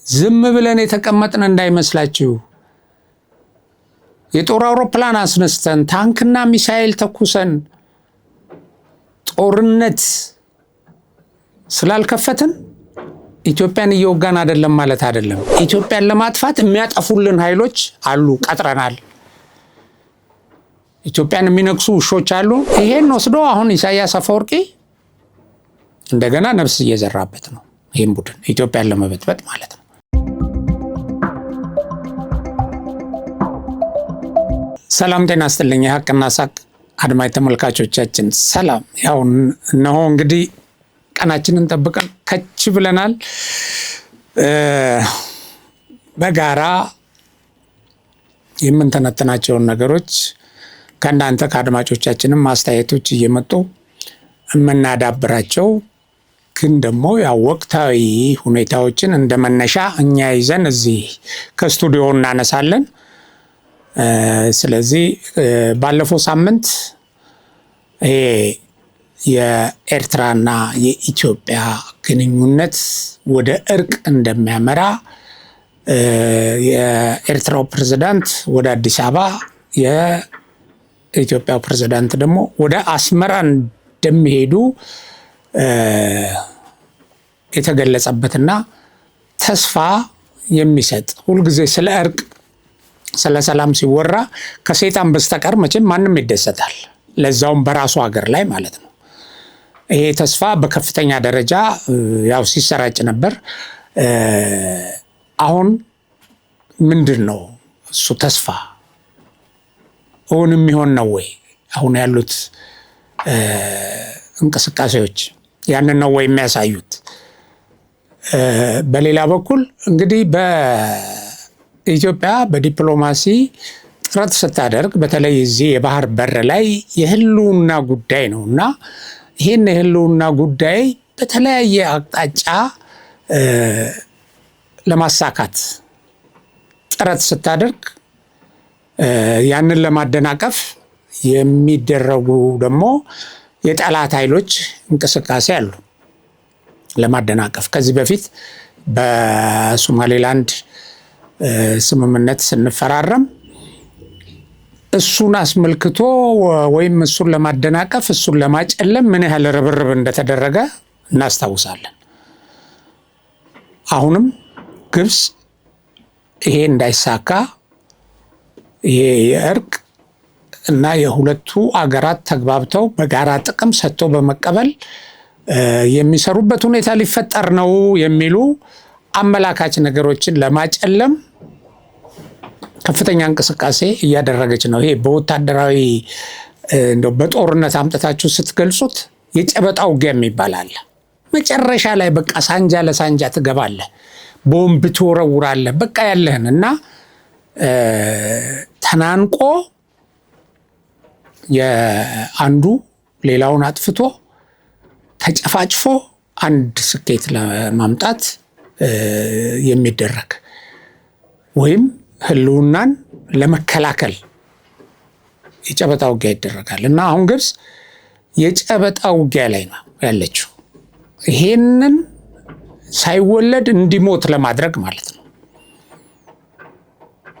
ዝም ብለን የተቀመጥን እንዳይመስላችሁ። የጦር አውሮፕላን አስነስተን ታንክና ሚሳኤል ተኩሰን ጦርነት ስላልከፈትን ኢትዮጵያን እየወጋን አይደለም ማለት አይደለም። ኢትዮጵያን ለማጥፋት የሚያጠፉልን ኃይሎች አሉ፣ ቀጥረናል። ኢትዮጵያን የሚነክሱ ውሾች አሉ። ይሄን ወስዶ አሁን ኢሳያስ አፈወርቂ እንደገና ነፍስ እየዘራበት ነው። ይሄን ቡድን ኢትዮጵያን ለመበጥበጥ ማለት ነው። ሰላም ጤና ይስጥልኝ። የሀቅና ሳቅ አድማጭ ተመልካቾቻችን ሰላም። ያው እነሆ እንግዲህ ቀናችንን ጠብቀን ከች ብለናል። በጋራ የምንተነተናቸውን ነገሮች ከእናንተ ከአድማጮቻችንም አስተያየቶች እየመጡ የምናዳብራቸው ግን ደግሞ ያው ወቅታዊ ሁኔታዎችን እንደመነሻ እኛ ይዘን እዚህ ከስቱዲዮ እናነሳለን። ስለዚህ ባለፈው ሳምንት ይሄ የኤርትራና የኢትዮጵያ ግንኙነት ወደ እርቅ እንደሚያመራ የኤርትራው ፕሬዝዳንት ወደ አዲስ አበባ የኢትዮጵያው ፕሬዝዳንት ደግሞ ወደ አስመራ እንደሚሄዱ የተገለጸበትና ተስፋ የሚሰጥ ሁልጊዜ ስለ እርቅ ስለ ሰላም ሲወራ ከሰይጣን በስተቀር መቼም ማንም ይደሰታል፣ ለዛውም በራሱ ሀገር ላይ ማለት ነው። ይሄ ተስፋ በከፍተኛ ደረጃ ያው ሲሰራጭ ነበር። አሁን ምንድን ነው እሱ ተስፋ እውን የሚሆን ነው ወይ? አሁን ያሉት እንቅስቃሴዎች ያንን ነው ወይ የሚያሳዩት? በሌላ በኩል እንግዲህ ኢትዮጵያ በዲፕሎማሲ ጥረት ስታደርግ በተለይ እዚህ የባህር በር ላይ የህልውና ጉዳይ ነው እና ይህን የህልውና ጉዳይ በተለያየ አቅጣጫ ለማሳካት ጥረት ስታደርግ ያንን ለማደናቀፍ የሚደረጉ ደግሞ የጠላት ኃይሎች እንቅስቃሴ አሉ ለማደናቀፍ። ከዚህ በፊት በሶማሌላንድ ስምምነት ስንፈራረም እሱን አስመልክቶ ወይም እሱን ለማደናቀፍ እሱን ለማጨለም ምን ያህል ርብርብ እንደተደረገ እናስታውሳለን። አሁንም ግብፅ ይሄ እንዳይሳካ ይሄ የእርቅ እና የሁለቱ አገራት ተግባብተው በጋራ ጥቅም ሰጥቶ በመቀበል የሚሰሩበት ሁኔታ ሊፈጠር ነው የሚሉ አመላካች ነገሮችን ለማጨለም ከፍተኛ እንቅስቃሴ እያደረገች ነው። ይሄ በወታደራዊ እንደው በጦርነት አምጥታችሁ ስትገልጹት የጨበጣ ውጊያ የሚባል አለ። መጨረሻ ላይ በቃ ሳንጃ ለሳንጃ ትገባለህ፣ ቦምብ ትወረውራለህ፣ በቃ ያለህን እና ተናንቆ የአንዱ ሌላውን አጥፍቶ ተጨፋጭፎ አንድ ስኬት ለማምጣት የሚደረግ ወይም ህልውናን ለመከላከል የጨበጣ ውጊያ ይደረጋል እና አሁን ግብፅ የጨበጣ ውጊያ ላይ ነው ያለችው። ይሄንን ሳይወለድ እንዲሞት ለማድረግ ማለት ነው።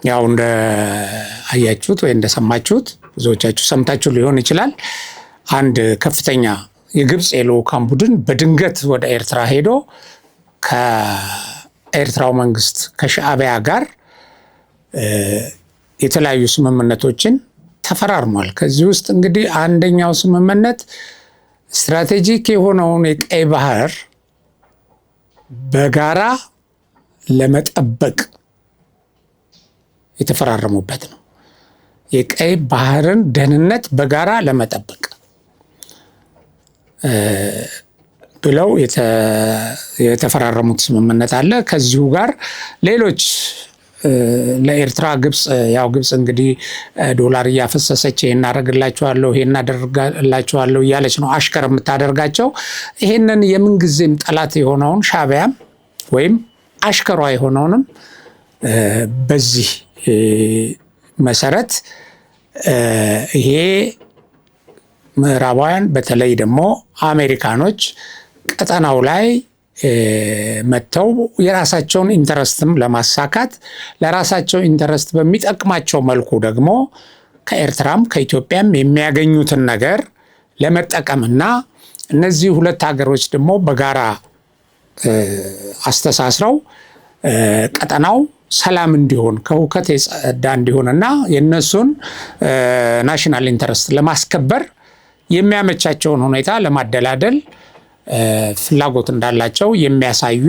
ያው እንደ አያችሁት ወይ እንደሰማችሁት ብዙዎቻችሁ ሰምታችሁ ሊሆን ይችላል። አንድ ከፍተኛ የግብፅ የልዑካን ቡድን በድንገት ወደ ኤርትራ ሄዶ ከኤርትራው መንግስት ከሻዕቢያ ጋር የተለያዩ ስምምነቶችን ተፈራርሟል። ከዚህ ውስጥ እንግዲህ አንደኛው ስምምነት ስትራቴጂክ የሆነውን የቀይ ባህር በጋራ ለመጠበቅ የተፈራረሙበት ነው። የቀይ ባህርን ደህንነት በጋራ ለመጠበቅ ብለው የተፈራረሙት ስምምነት አለ። ከዚሁ ጋር ሌሎች ለኤርትራ ግብፅ እንግዲህ ዶላር እያፈሰሰች ይሄን አደርግላችኋለሁ ይሄን አደርግላችኋለሁ እያለች ነው አሽከር የምታደርጋቸው። ይሄንን የምንጊዜም ጠላት የሆነውን ሻዕቢያም ወይም አሽከሯ የሆነውንም በዚህ መሰረት ይሄ ምዕራባውያን በተለይ ደግሞ አሜሪካኖች ቀጠናው ላይ መተው የራሳቸውን ኢንተረስትም ለማሳካት ለራሳቸው ኢንተረስት በሚጠቅማቸው መልኩ ደግሞ ከኤርትራም ከኢትዮጵያም የሚያገኙትን ነገር ለመጠቀምና እነዚህ ሁለት ሀገሮች ደግሞ በጋራ አስተሳስረው ቀጠናው ሰላም እንዲሆን ከሁከት የጸዳ እንዲሆንና የነሱን ናሽናል ኢንተረስት ለማስከበር የሚያመቻቸውን ሁኔታ ለማደላደል ፍላጎት እንዳላቸው የሚያሳዩ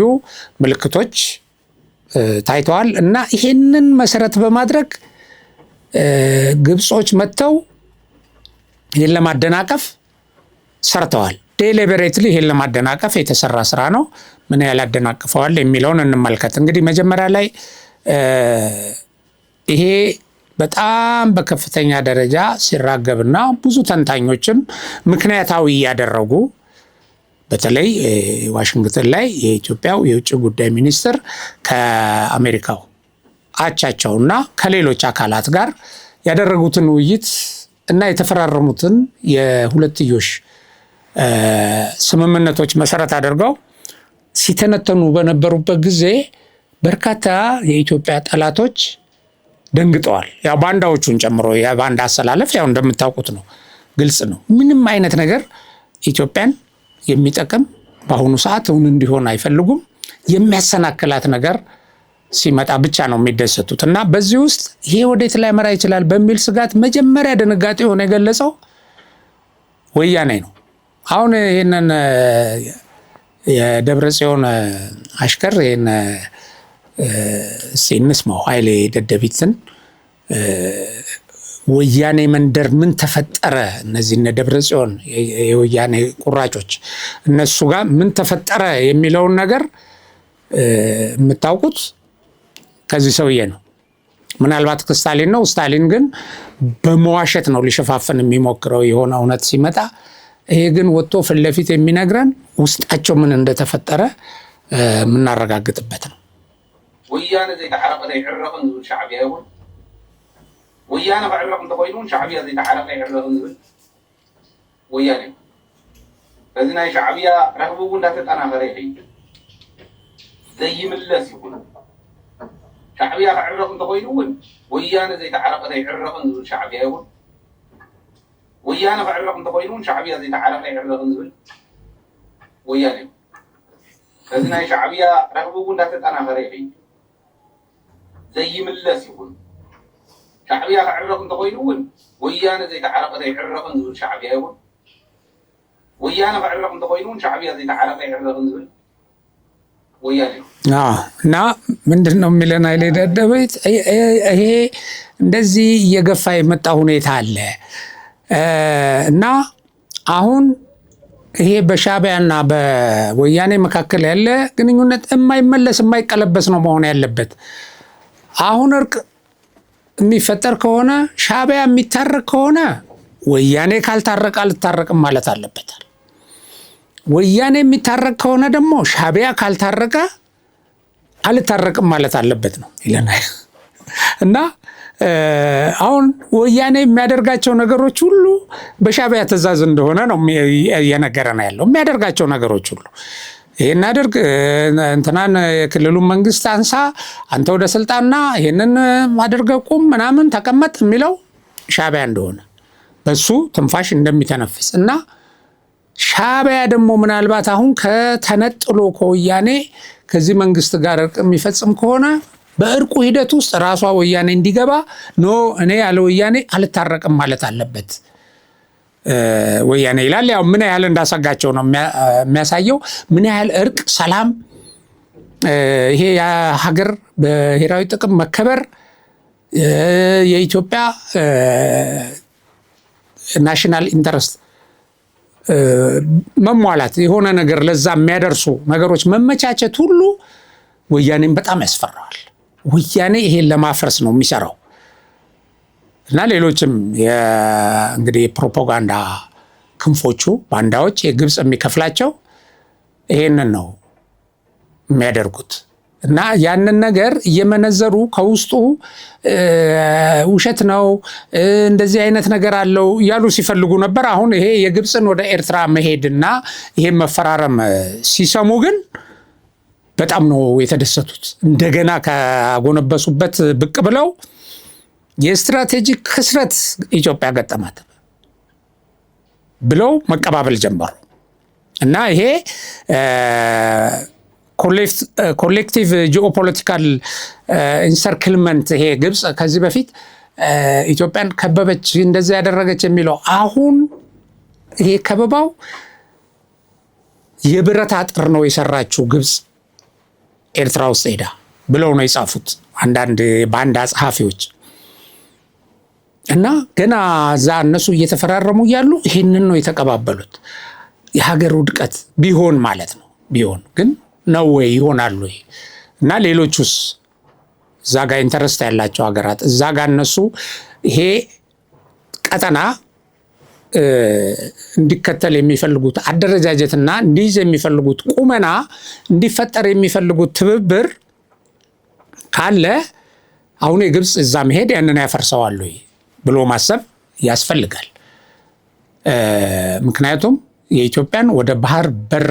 ምልክቶች ታይተዋል። እና ይሄንን መሰረት በማድረግ ግብጾች መጥተው ይሄን ለማደናቀፍ ሰርተዋል። ዴሊበሬትሊ ይሄን ለማደናቀፍ የተሰራ ስራ ነው። ምን ያህል አደናቅፈዋል የሚለውን እንመልከት። እንግዲህ መጀመሪያ ላይ ይሄ በጣም በከፍተኛ ደረጃ ሲራገብና ብዙ ተንታኞችም ምክንያታዊ ያደረጉ በተለይ ዋሽንግተን ላይ የኢትዮጵያው የውጭ ጉዳይ ሚኒስትር ከአሜሪካው አቻቸውና ከሌሎች አካላት ጋር ያደረጉትን ውይይት እና የተፈራረሙትን የሁለትዮሽ ስምምነቶች መሰረት አድርገው ሲተነተኑ በነበሩበት ጊዜ በርካታ የኢትዮጵያ ጠላቶች ደንግጠዋል። ያው ባንዳዎቹን ጨምሮ የባንዳ አሰላለፍ ያው እንደምታውቁት ነው፣ ግልጽ ነው። ምንም አይነት ነገር ኢትዮጵያን የሚጠቅም በአሁኑ ሰዓት እውን እንዲሆን አይፈልጉም። የሚያሰናክላት ነገር ሲመጣ ብቻ ነው የሚደሰቱት። እና በዚህ ውስጥ ይሄ ወዴት ላይ መራ ይችላል በሚል ስጋት መጀመሪያ ድንጋጤ ሆነ የገለጸው ወያኔ ነው። አሁን ይህንን የደብረ ጽዮን አሽከር ይህን እንስማው ኃይሌ ደደቢትን ወያኔ መንደር ምን ተፈጠረ፣ እነዚህ እነ ደብረ ጽዮን የወያኔ ቁራጮች እነሱ ጋር ምን ተፈጠረ የሚለውን ነገር የምታውቁት ከዚህ ሰውዬ ነው። ምናልባት ስታሊን ነው። ስታሊን ግን በመዋሸት ነው ሊሸፋፈን የሚሞክረው የሆነ እውነት ሲመጣ። ይሄ ግን ወጥቶ ፊት ለፊት የሚነግረን ውስጣቸው ምን እንደተፈጠረ የምናረጋግጥበት ነው። ወያነ ዘይተዓረቀ ዘይዕረቅን ዝብል ሻዕብያ ይሁን ወያነ ባዕረቅ እንተኮይኑን ሻዕብያ ዘይተዓረቀ ይዕረቅን ዝብል ወያነ ይሁን በዚ ናይ ሻዕብያ ረክብቡ እንዳተጠናኸረ ይኸይድ ዘይምለስ ይሁን ሻዕብያ ባዕረቅ እንተኮይኑ እውን ወያነ ዘይተዓረቀ ዘይዕረቅን ዝብል ሻዕብያ ይሁን ወያነ ባዕረቅ እንተኮይኑን ሻዕብያ ዘይተዓረቀ ይዕረቅን ዝብል ወያነ ይሁን በዚ ናይ ሻዕብያ ረክብቡ እንዳተጠናኸረ ይኸይድ ዘይምለስ ይሁን ሻዕብያ ባዕረቅ እንተኮይኑ እውን ወያነ ዘይተዓረቀ ዘይዕረቅን ዝብል ሻዕብያ ይሁን ወያነ ባዕረቅ እንተኮይኑን ሻዕብያ ዘይተዓረቀ ይዕረቅን ዝብል ወያነ ይሁን። እና ምንድን ነው የሚለን ኃይሌ ደደቢት? ይሄ እንደዚህ እየገፋ የመጣ ሁኔታ አለ እና አሁን ይሄ በሻዕቢያና በወያኔ መካከል ያለ ግንኙነት የማይመለስ የማይቀለበስ ነው መሆን ያለበት። አሁን እርቅ የሚፈጠር ከሆነ ሻዕቢያ የሚታረቅ ከሆነ ወያኔ ካልታረቀ አልታረቅም ማለት አለበታል። ወያኔ የሚታረቅ ከሆነ ደግሞ ሻዕቢያ ካልታረቀ አልታረቅም ማለት አለበት ነው ይለናል። እና አሁን ወያኔ የሚያደርጋቸው ነገሮች ሁሉ በሻዕቢያ ትዕዛዝ እንደሆነ ነው እየነገረን ያለው። የሚያደርጋቸው ነገሮች ሁሉ ይሄን አድርግ፣ እንትናን የክልሉን መንግስት አንሳ፣ አንተ ወደ ስልጣንና ይሄንን አድርገህ ቁም ምናምን ተቀመጥ የሚለው ሻዕቢያ እንደሆነ በሱ ትንፋሽ እንደሚተነፍስ እና ሻዕቢያ ደግሞ ምናልባት አሁን ከተነጥሎ ከወያኔ ከዚህ መንግስት ጋር እርቅ የሚፈጽም ከሆነ በእርቁ ሂደት ውስጥ ራሷ ወያኔ እንዲገባ ኖ እኔ ያለ ወያኔ አልታረቅም ማለት አለበት ወያኔ ይላል። ያው ምን ያህል እንዳሰጋቸው ነው የሚያሳየው። ምን ያህል እርቅ፣ ሰላም፣ ይሄ የሀገር ብሔራዊ ጥቅም መከበር፣ የኢትዮጵያ ናሽናል ኢንተረስት መሟላት፣ የሆነ ነገር ለዛ የሚያደርሱ ነገሮች መመቻቸት ሁሉ ወያኔን በጣም ያስፈራዋል። ወያኔ ይሄን ለማፍረስ ነው የሚሰራው እና ሌሎችም እንግዲህ የፕሮፓጋንዳ ክንፎቹ ባንዳዎች የግብፅ የሚከፍላቸው ይሄንን ነው የሚያደርጉት እና ያንን ነገር እየመነዘሩ ከውስጡ ውሸት ነው እንደዚህ አይነት ነገር አለው እያሉ ሲፈልጉ ነበር። አሁን ይሄ የግብፅን ወደ ኤርትራ መሄድና ይሄን መፈራረም ሲሰሙ ግን በጣም ነው የተደሰቱት። እንደገና ካጎነበሱበት ብቅ ብለው የስትራቴጂክ ክስረት ኢትዮጵያ ገጠማት ብለው መቀባበል ጀመሩ እና ይሄ ኮሌክቲቭ ጂኦፖለቲካል ኢንሰርክልመንት ይሄ ግብፅ ከዚህ በፊት ኢትዮጵያን ከበበች እንደዚህ ያደረገች የሚለው አሁን ይሄ ከበባው የብረት አጥር ነው የሰራችው ግብፅ ኤርትራ ውስጥ ሄዳ ብለው ነው የጻፉት አንዳንድ ባንዳ ጸሐፊዎች። እና ገና እዛ እነሱ እየተፈራረሙ እያሉ ይህንን ነው የተቀባበሉት። የሀገር ውድቀት ቢሆን ማለት ነው ቢሆን ግን ነው ወይ ይሆናል ወይ? እና ሌሎቹስ እዛ ጋር ኢንተረስት ያላቸው ሀገራት እዛ ጋር እነሱ ይሄ ቀጠና እንዲከተል የሚፈልጉት አደረጃጀትና እንዲይዝ የሚፈልጉት ቁመና እንዲፈጠር የሚፈልጉት ትብብር ካለ አሁን የግብፅ እዛ መሄድ ያንን ያፈርሰዋል ወይ ብሎ ማሰብ ያስፈልጋል። ምክንያቱም የኢትዮጵያን ወደ ባህር በር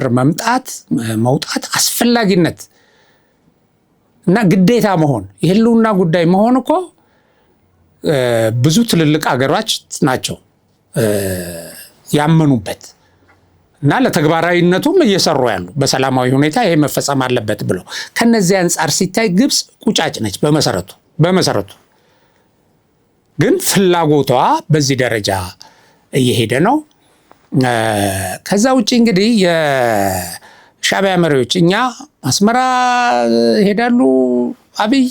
መውጣት አስፈላጊነት እና ግዴታ መሆን የህልውና ጉዳይ መሆን እኮ ብዙ ትልልቅ ሀገሮች ናቸው ያመኑበት እና ለተግባራዊነቱም እየሰሩ ያሉ በሰላማዊ ሁኔታ ይሄ መፈጸም አለበት ብለው። ከነዚህ አንጻር ሲታይ ግብፅ ቁጫጭ ነች በመሰረቱ ግን ፍላጎቷ በዚህ ደረጃ እየሄደ ነው። ከዛ ውጪ እንግዲህ የሻዕቢያ መሪዎች እኛ አስመራ ሄዳሉ፣ አብይ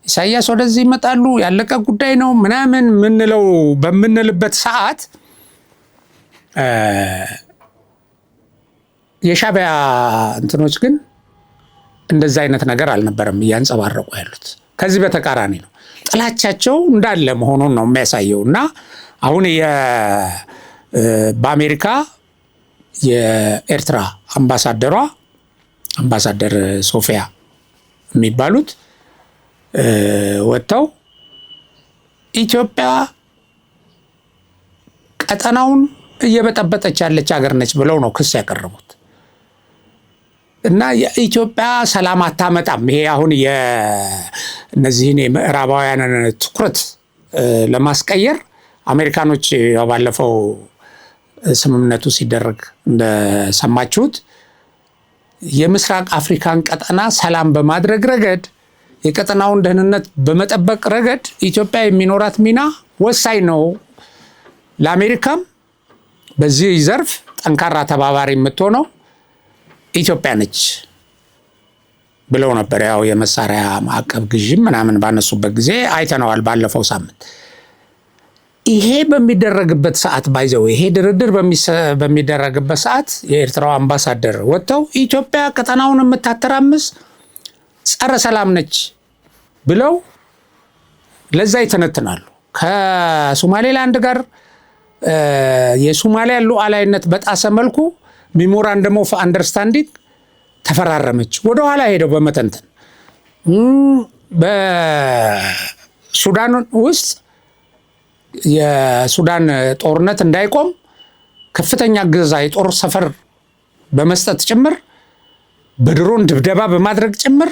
ኢሳያስ ወደዚህ ይመጣሉ፣ ያለቀ ጉዳይ ነው ምናምን በምንልበት ሰዓት የሻዕቢያ እንትኖች ግን እንደዛ አይነት ነገር አልነበረም እያንጸባረቁ ያሉት። ከዚህ በተቃራኒ ነው። ጥላቻቸው እንዳለ መሆኑን ነው የሚያሳየው። እና አሁን በአሜሪካ የኤርትራ አምባሳደር ሶፊያ የሚባሉት ወጥተው ኢትዮጵያ ቀጠናውን እየበጠበጠች ያለች ሀገር ነች ብለው ነው ክስ ያቀረቡት። እና የኢትዮጵያ ሰላም አታመጣም። ይሄ አሁን እነዚህን የምዕራባውያንን ትኩረት ለማስቀየር አሜሪካኖች ባለፈው ስምምነቱ ሲደረግ እንደሰማችሁት የምስራቅ አፍሪካን ቀጠና ሰላም በማድረግ ረገድ የቀጠናውን ደህንነት በመጠበቅ ረገድ ኢትዮጵያ የሚኖራት ሚና ወሳኝ ነው፣ ለአሜሪካም በዚህ ዘርፍ ጠንካራ ተባባሪ የምትሆነው ኢትዮጵያ ነች ብለው ነበር። ያው የመሳሪያ ማዕቀብ ግዥም ምናምን ባነሱበት ጊዜ አይተነዋል ባለፈው ሳምንት። ይሄ በሚደረግበት ሰዓት ይሄ ድርድር በሚደረግበት ሰዓት የኤርትራው አምባሳደር ወጥተው ኢትዮጵያ ቀጠናውን የምታተራምስ ጸረ ሰላም ነች ብለው ለዛ ይተነትናሉ። ከሶማሌላንድ ጋር የሶማሊያ ሉዓላዊነት በጣሰ መልኩ ሜሞራንደም ኦፍ አንደርስታንዲንግ ተፈራረመች። ወደኋላ ሄደው በመተንተን በሱዳን ውስጥ የሱዳን ጦርነት እንዳይቆም ከፍተኛ እገዛ የጦር ሰፈር በመስጠት ጭምር በድሮን ድብደባ በማድረግ ጭምር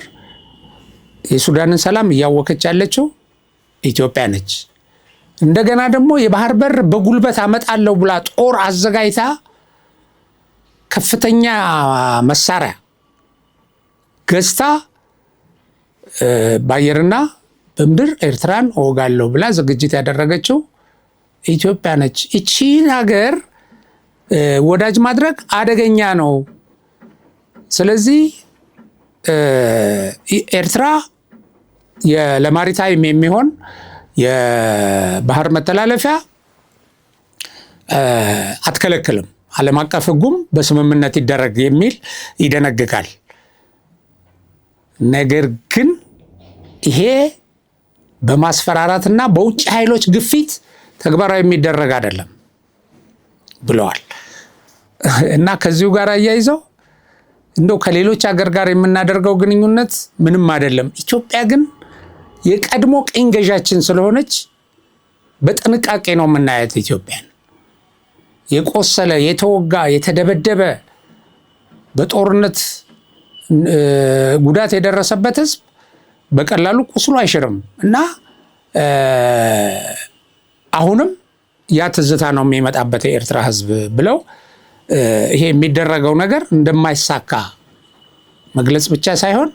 የሱዳንን ሰላም እያወከች ያለችው ኢትዮጵያ ነች። እንደገና ደግሞ የባህር በር በጉልበት አመጣለሁ ብላ ጦር አዘጋጅታ ከፍተኛ መሳሪያ ገዝታ በአየርና በምድር ኤርትራን እወጋለሁ ብላ ዝግጅት ያደረገችው ኢትዮጵያ ነች። እቺን ሀገር ወዳጅ ማድረግ አደገኛ ነው። ስለዚህ ኤርትራ ለማሪታይም የሚሆን የባህር መተላለፊያ አትከለክልም፣ ዓለም አቀፍ ሕጉም በስምምነት ይደረግ የሚል ይደነግጋል። ነገር ግን ይሄ በማስፈራራትና በውጭ ኃይሎች ግፊት ተግባራዊ የሚደረግ አይደለም ብለዋል። እና ከዚሁ ጋር አያይዘው እንደው ከሌሎች ሀገር ጋር የምናደርገው ግንኙነት ምንም አይደለም፣ ኢትዮጵያ ግን የቀድሞ ቅኝ ገዣችን ስለሆነች በጥንቃቄ ነው የምናያት። ኢትዮጵያን የቆሰለ የተወጋ የተደበደበ በጦርነት ጉዳት የደረሰበት ህዝብ በቀላሉ ቁስሉ አይሽርም እና አሁንም ያ ትዝታ ነው የሚመጣበት የኤርትራ ህዝብ ብለው ይሄ የሚደረገው ነገር እንደማይሳካ መግለጽ ብቻ ሳይሆን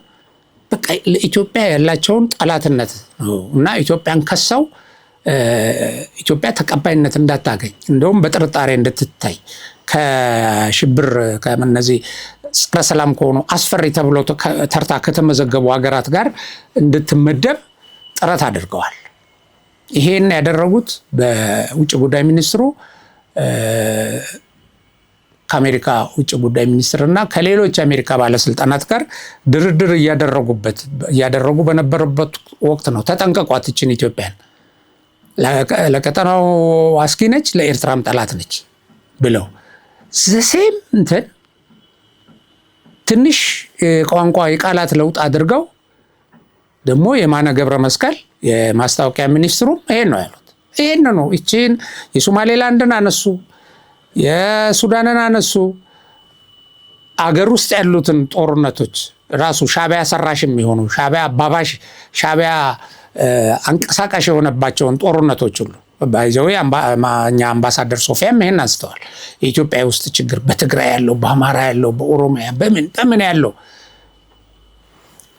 በቃ ለኢትዮጵያ ያላቸውን ጠላትነት ነው እና ኢትዮጵያን ከሰው ኢትዮጵያ ተቀባይነት እንዳታገኝ እንደውም በጥርጣሬ እንድትታይ ከሽብር ከነዚህ ጸረ ሰላም ከሆኑ አስፈሪ ተብሎ ተርታ ከተመዘገቡ ሀገራት ጋር እንድትመደብ ጥረት አድርገዋል። ይሄን ያደረጉት በውጭ ጉዳይ ሚኒስትሩ ከአሜሪካ ውጭ ጉዳይ ሚኒስትርና ከሌሎች የአሜሪካ ባለስልጣናት ጋር ድርድር እያደረጉ በነበረበት ወቅት ነው። ተጠንቀቋት ይችን ኢትዮጵያን ለቀጠናው አስጊ ነች፣ ለኤርትራም ጠላት ነች ብለው ዘሴም እንትን ትንሽ ቋንቋ የቃላት ለውጥ አድርገው ደግሞ የማነ ገብረ መስቀል የማስታወቂያ ሚኒስትሩም ይሄን ነው ያሉት። ይሄን ነው እቺን የሶማሌላንድን አነሱ፣ የሱዳንን አነሱ። አገር ውስጥ ያሉትን ጦርነቶች ራሱ ሻቢያ ሰራሽ የሚሆኑ ሻቢያ አባባሽ ሻቢያ አንቀሳቃሽ የሆነባቸውን ጦርነቶች ሁሉ ባይዘው እኛ አምባሳደር ሶፊያም ይሄን አንስተዋል። የኢትዮጵያ ውስጥ ችግር በትግራይ ያለው፣ በአማራ ያለው፣ በኦሮሚያ በምን ያለው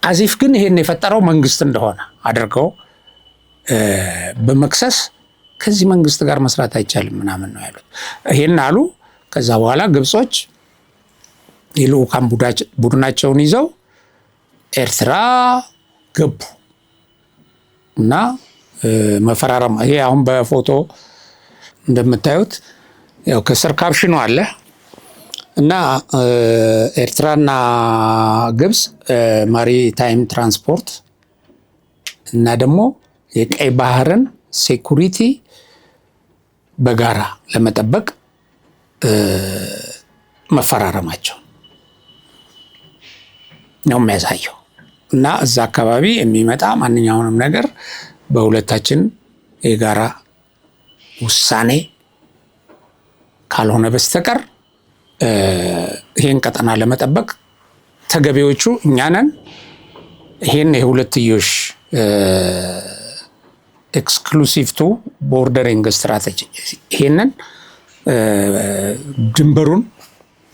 አዚፍ ግን ይሄን የፈጠረው መንግስት እንደሆነ አድርገው በመክሰስ ከዚህ መንግስት ጋር መስራት አይቻልም ምናምን ነው ያሉት። ይሄን አሉ። ከዛ በኋላ ግብጾች የልኡካን ቡድናቸውን ይዘው ኤርትራ ገቡ እና መፈራረም። ይሄ አሁን በፎቶ እንደምታዩት ያው ከስር ካፕሽኑ አለ እና ኤርትራና ግብጽ ማሪታይም ትራንስፖርት እና ደግሞ የቀይ ባህርን ሴኩሪቲ በጋራ ለመጠበቅ መፈራረማቸው ነው የሚያሳየው እና እዛ አካባቢ የሚመጣ ማንኛውንም ነገር በሁለታችን የጋራ ውሳኔ ካልሆነ በስተቀር ይሄን ቀጠና ለመጠበቅ ተገቢዎቹ እኛ ነን። ይሄን የሁለትዮሽ ኤክስክሉሲቭ ቱ ቦርደሪንግ ስትራቴጂ ይሄንን ድንበሩን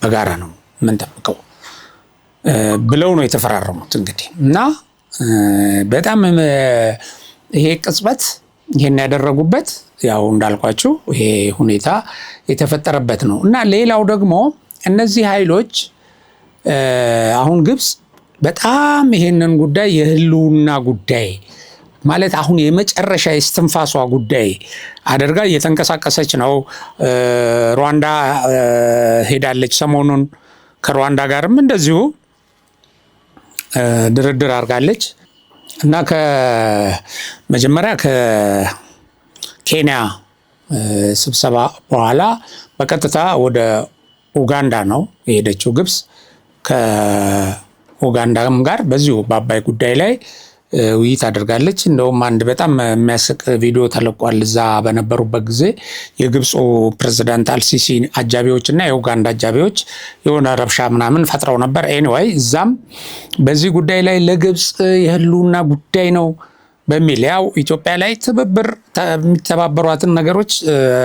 በጋራ ነው የምንጠብቀው ብለው ነው የተፈራረሙት። እንግዲህ እና በጣም ይሄ ቅጽበት ይሄን ያደረጉበት ያው እንዳልኳችሁ ይሄ ሁኔታ የተፈጠረበት ነው እና ሌላው ደግሞ እነዚህ ኃይሎች አሁን ግብጽ በጣም ይሄንን ጉዳይ የህልውና ጉዳይ ማለት አሁን የመጨረሻ የስትንፋሷ ጉዳይ አድርጋ እየተንቀሳቀሰች ነው። ሩዋንዳ ሄዳለች ሰሞኑን። ከሩዋንዳ ጋርም እንደዚሁ ድርድር አድርጋለች እና ከመጀመሪያ ከኬንያ ስብሰባ በኋላ በቀጥታ ወደ ኡጋንዳ ነው የሄደችው ግብጽ። ከኡጋንዳም ጋር በዚሁ በአባይ ጉዳይ ላይ ውይይት አድርጋለች። እንደውም አንድ በጣም የሚያስቅ ቪዲዮ ተለቋል። እዛ በነበሩበት ጊዜ የግብፁ ፕሬዝዳንት አልሲሲ አጃቢዎች እና የኡጋንዳ አጃቢዎች የሆነ ረብሻ ምናምን ፈጥረው ነበር። ኤኒዌይ እዛም በዚህ ጉዳይ ላይ ለግብፅ የህልውና ጉዳይ ነው በሚል ያው ኢትዮጵያ ላይ ትብብር የሚተባበሯትን ነገሮች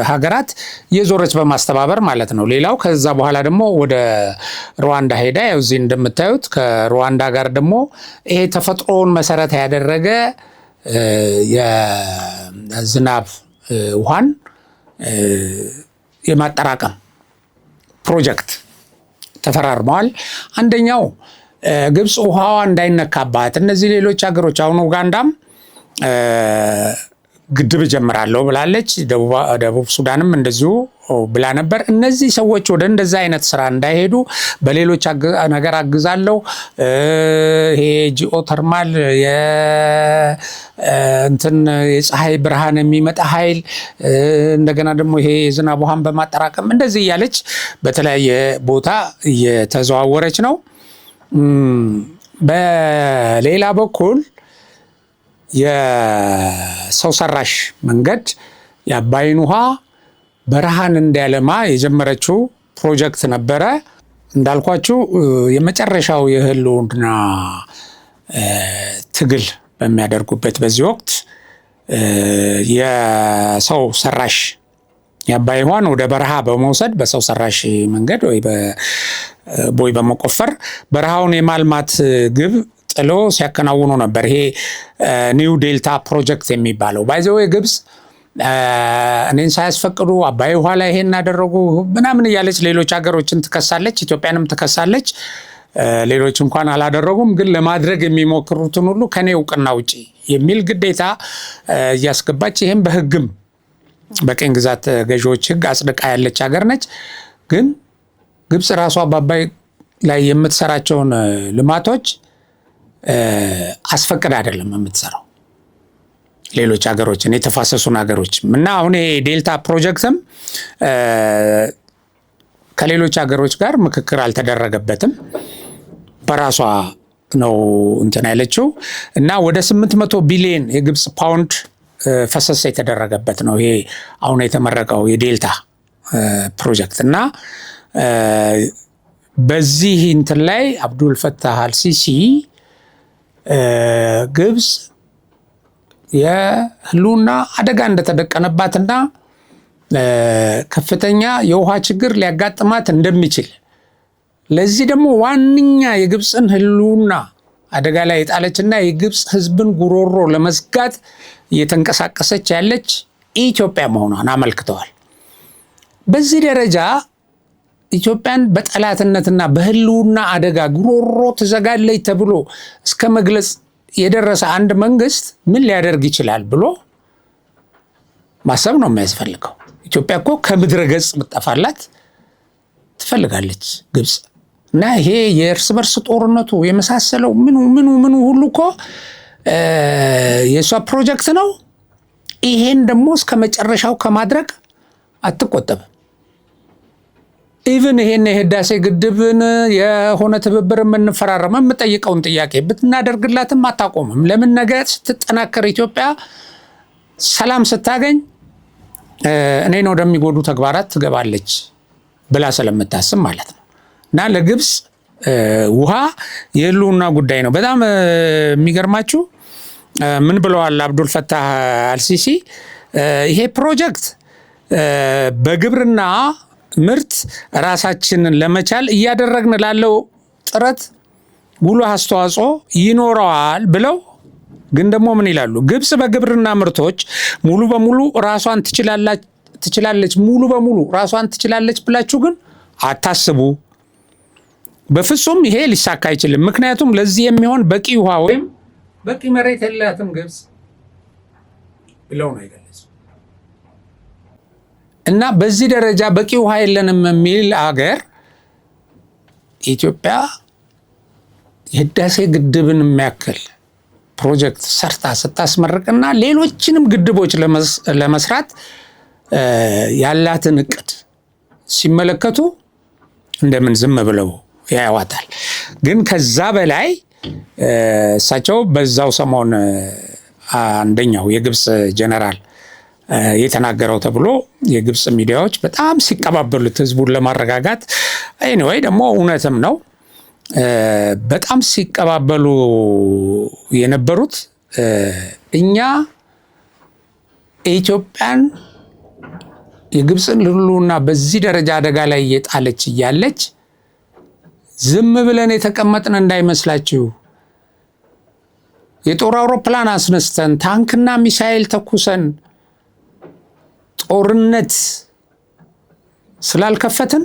ሀገራት የዞረች በማስተባበር ማለት ነው። ሌላው ከዛ በኋላ ደግሞ ወደ ሩዋንዳ ሄዳ ያው እዚህ እንደምታዩት ከሩዋንዳ ጋር ደግሞ ይሄ ተፈጥሮን መሰረት ያደረገ የዝናብ ውሃን የማጠራቀም ፕሮጀክት ተፈራርመዋል። አንደኛው ግብፅ ውሃዋ እንዳይነካባት እነዚህ ሌሎች ሀገሮች አሁን ኡጋንዳም ግድብ ጀምራለሁ ብላለች። ደቡብ ሱዳንም እንደዚሁ ብላ ነበር። እነዚህ ሰዎች ወደ እንደዛ አይነት ስራ እንዳይሄዱ በሌሎች ነገር አግዛለሁ፣ ይሄ ጂኦተርማል እንትን የፀሐይ ብርሃን የሚመጣ ኃይል እንደገና ደግሞ ይሄ የዝናብ ውሃን በማጠራቀም እንደዚህ እያለች በተለያየ ቦታ እየተዘዋወረች ነው። በሌላ በኩል የሰው ሰራሽ መንገድ የአባይን ውሃ በረሃን እንዲያለማ የጀመረችው ፕሮጀክት ነበረ። እንዳልኳችሁ የመጨረሻው የህልውና ትግል በሚያደርጉበት በዚህ ወቅት የሰው ሰራሽ የአባይ ውሃን ወደ በረሃ በመውሰድ በሰው ሰራሽ መንገድ ወይ ቦይ በመቆፈር በረሃውን የማልማት ግብ ጥሎ ሲያከናውኑ ነበር። ይሄ ኒው ዴልታ ፕሮጀክት የሚባለው ባይዘው ግብጽ እኔን ሳያስፈቅዱ አባይ ውሃ ላይ ይሄን አደረጉ ምናምን እያለች ሌሎች ሀገሮችን ትከሳለች፣ ኢትዮጵያንም ትከሳለች። ሌሎች እንኳን አላደረጉም፣ ግን ለማድረግ የሚሞክሩትን ሁሉ ከኔ እውቅና ውጪ የሚል ግዴታ እያስገባች ይሄም በህግም በቀኝ ግዛት ገዢዎች ህግ አጽድቃ ያለች ሀገር ነች። ግን ግብጽ ራሷ በአባይ ላይ የምትሰራቸውን ልማቶች አስፈቅድ አይደለም የምትሰራው ሌሎች ሀገሮችን የተፋሰሱን ሀገሮች እና አሁን ዴልታ ፕሮጀክትም ከሌሎች ሀገሮች ጋር ምክክር አልተደረገበትም። በራሷ ነው እንትን ያለችው እና ወደ 800 ቢሊዮን የግብጽ ፓውንድ ፈሰስ የተደረገበት ነው ይሄ አሁን የተመረቀው የዴልታ ፕሮጀክት እና በዚህ እንትን ላይ አብዱል ፈታህ አልሲሲ ግብጽ የህልውና አደጋ እንደተደቀነባትና ከፍተኛ የውሃ ችግር ሊያጋጥማት እንደሚችል ለዚህ ደግሞ ዋነኛ የግብጽን ህልውና አደጋ ላይ የጣለችና የግብጽ ህዝብን ጉሮሮ ለመዝጋት እየተንቀሳቀሰች ያለች ኢትዮጵያ መሆኗን አመልክተዋል። በዚህ ደረጃ ኢትዮጵያን በጠላትነትና በህልውና አደጋ ጉሮሮ ትዘጋለች ተብሎ እስከ መግለጽ የደረሰ አንድ መንግስት ምን ሊያደርግ ይችላል ብሎ ማሰብ ነው የሚያስፈልገው። ኢትዮጵያ እኮ ከምድረ ገጽ መጠፋላት ትፈልጋለች ግብጽ እና ይሄ የእርስ በርስ ጦርነቱ የመሳሰለው ምኑ ሁሉ እኮ የሷ ፕሮጀክት ነው። ይሄን ደግሞ እስከ መጨረሻው ከማድረግ አትቆጠብም። ኢቭን ይሄን የህዳሴ ግድብን የሆነ ትብብር የምንፈራረመ የምጠይቀውን ጥያቄ ብትናደርግላትም አታቆምም። ለምን ነገ ስትጠናከር ኢትዮጵያ ሰላም ስታገኝ እኔን ወደሚጎዱ ተግባራት ትገባለች ብላ ስለምታስብ ማለት ነው። እና ለግብጽ ውሃ የህልውና ጉዳይ ነው። በጣም የሚገርማችሁ ምን ብለዋል አብዱል ፈታህ አልሲሲ? ይሄ ፕሮጀክት በግብርና ምርት ራሳችንን ለመቻል እያደረግን ላለው ጥረት ጉልህ አስተዋጽኦ ይኖረዋል ብለው ግን ደግሞ ምን ይላሉ? ግብጽ በግብርና ምርቶች ሙሉ በሙሉ ራሷን ትችላለች ሙሉ በሙሉ ራሷን ትችላለች ብላችሁ ግን አታስቡ። በፍጹም ይሄ ሊሳካ አይችልም። ምክንያቱም ለዚህ የሚሆን በቂ ውሃ ወይም በቂ መሬት የላትም ግብጽ ብለው ነው የገለጹት። እና በዚህ ደረጃ በቂ ውሃ የለንም የሚል አገር ኢትዮጵያ የህዳሴ ግድብን የሚያክል ፕሮጀክት ሰርታ ስታስመርቅና ሌሎችንም ግድቦች ለመስራት ያላትን እቅድ ሲመለከቱ እንደምን ዝም ብለው ያዋታል። ግን ከዛ በላይ እሳቸው በዛው ሰሞን አንደኛው የግብጽ ጀነራል የተናገረው ተብሎ የግብጽ ሚዲያዎች በጣም ሲቀባበሉት ህዝቡን ለማረጋጋት ኤኒዌይ ደግሞ እውነትም ነው በጣም ሲቀባበሉ የነበሩት እኛ ኢትዮጵያን የግብጽን ህልውና በዚህ ደረጃ አደጋ ላይ እየጣለች እያለች ዝም ብለን የተቀመጥን እንዳይመስላችሁ። የጦር አውሮፕላን አስነስተን ታንክና ሚሳኤል ተኩሰን ጦርነት ስላልከፈትን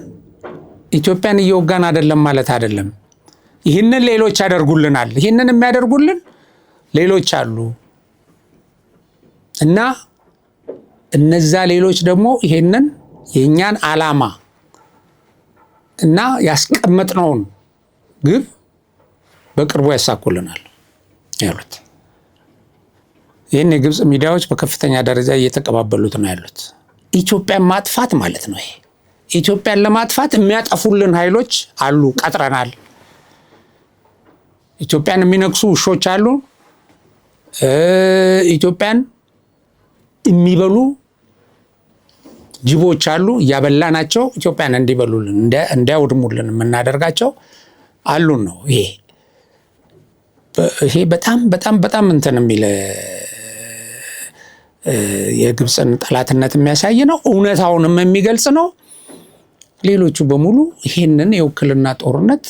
ኢትዮጵያን እየወጋን አይደለም ማለት አይደለም። ይህንን ሌሎች ያደርጉልናል። ይህንን የሚያደርጉልን ሌሎች አሉ እና እነዛ ሌሎች ደግሞ ይሄንን የኛን ዓላማ እና ያስቀመጥነውን ግብ በቅርቡ ያሳኩልናል ያሉት። ይህን የግብጽ ሚዲያዎች በከፍተኛ ደረጃ እየተቀባበሉት ነው ያሉት። ኢትዮጵያን ማጥፋት ማለት ነው። ይሄ ኢትዮጵያን ለማጥፋት የሚያጠፉልን ኃይሎች አሉ፣ ቀጥረናል። ኢትዮጵያን የሚነክሱ ውሾች አሉ። ኢትዮጵያን የሚበሉ ጅቦች አሉ እያበላናቸው ኢትዮጵያን እንዲበሉልን እንዲያወድሙልን የምናደርጋቸው አሉን ነው። ይሄ በጣም በጣም በጣም እንትን የሚል የግብፅን ጠላትነት የሚያሳይ ነው። እውነታውንም የሚገልጽ ነው። ሌሎቹ በሙሉ ይህንን የውክልና ጦርነት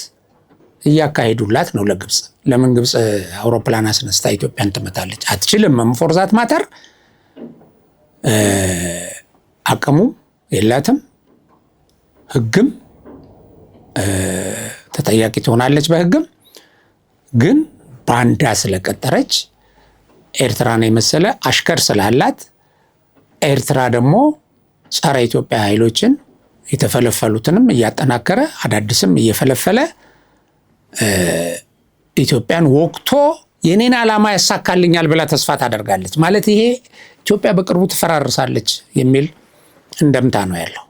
እያካሄዱላት ነው ለግብፅ። ለምን ግብፅ አውሮፕላን አስነስታ ኢትዮጵያን ትመታለች? አትችልም። ፎርዛት ማተር አቅሙም የላትም። ህግም ተጠያቂ ትሆናለች በህግም። ግን ባንዳ ስለቀጠረች ኤርትራን የመሰለ አሽከር ስላላት ኤርትራ ደግሞ ጸረ ኢትዮጵያ ኃይሎችን የተፈለፈሉትንም እያጠናከረ አዳዲስም እየፈለፈለ ኢትዮጵያን ወቅቶ የኔን ዓላማ ያሳካልኛል ብላ ተስፋ ታደርጋለች። ማለት ይሄ ኢትዮጵያ በቅርቡ ትፈራርሳለች የሚል እንደምታ ነው ያለው።